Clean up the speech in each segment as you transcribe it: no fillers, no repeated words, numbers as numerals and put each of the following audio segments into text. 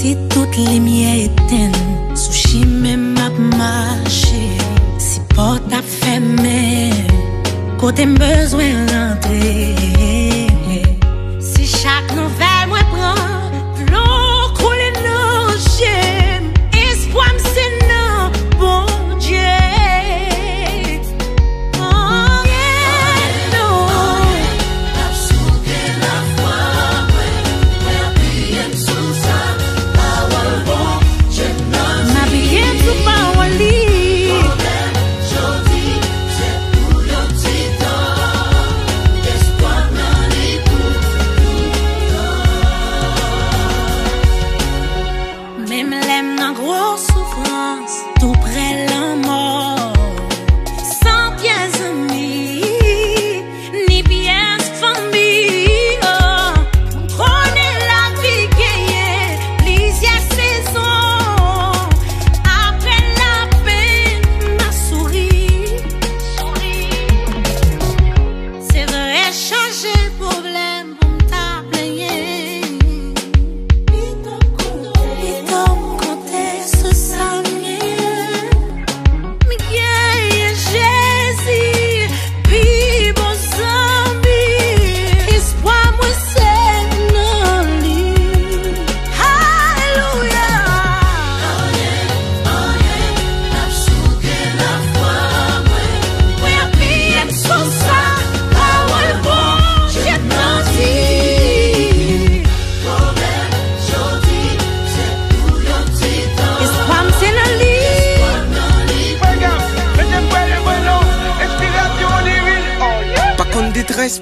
Si toutes les lumières éteignent, sushi même m'a marché. Si porte a fermé, côté besoin d'entrer. Si chaque nouvelle moi prend, l'eau coule nos j'aime. Espoir c'est non, bon Dieu.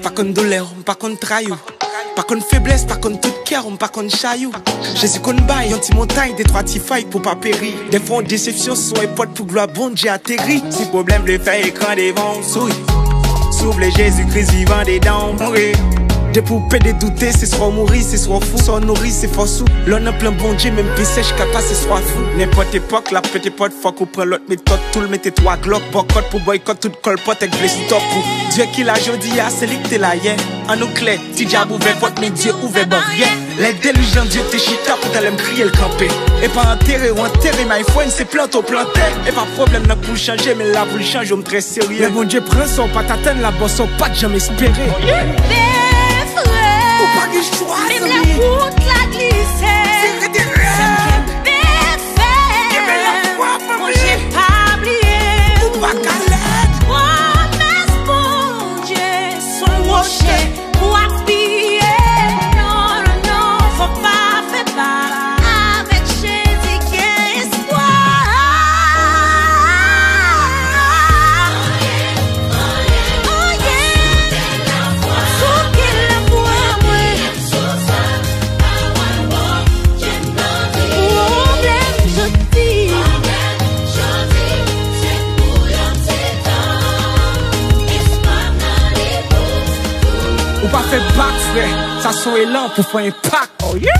Pas contre douleur, pas contre traillou. Pas contre faiblesse, pas contre tout cœur, pas contre chaillou. Jésus qu'on baille, anti montagne, des trois petits failles pour pas périr. Des fois en déception, soit pote pour gloire, bon Dieu atterri. Si problème le fait écran des vents, souris. S'ouvre les Jésus-Christ vivant des dents, mourir. Des poupées, des douter, c'est soit mourir, c'est soit fou. Soit nourrir, c'est fort sous. L'on a plein bon Dieu, même pis sèche, capable, c'est soit fou. N'importe époque, la petite pote, faut qu'on prenne l'autre méthode. Tout le mettez trois glock, boycott pour boycott, tout colpote, avec blessé top pour. Dieu qui l'a jodi, c'est lui que t'es là, yeah. En nous clé, si diable ouvert porte, mais Dieu ouvert barrière. Les délugeants, Dieu t'es chita pour t'aller me crier le camper. Et pas enterrer ou enterrer, my friend, c'est planter au planter. Et pas problème, n'a pour changer, mais là, pour le changer, on me très sérieux. Mais bon Dieu prend son pas t'atteindre la bosse, pas de jamais espérer. Même la route la glissée. C'est des rêves. Moi j'ai pas oublié. Ou pas calette. Promesse bon Dieu. Son rocher pour appuyer. Non, non, non, faut pas faire part. Avec Jésus qui est espoir. Oh yeah. Sous qu'il la voix. Ou pas fait bac frère, ça soit élan pour faire un pack, oh yeah.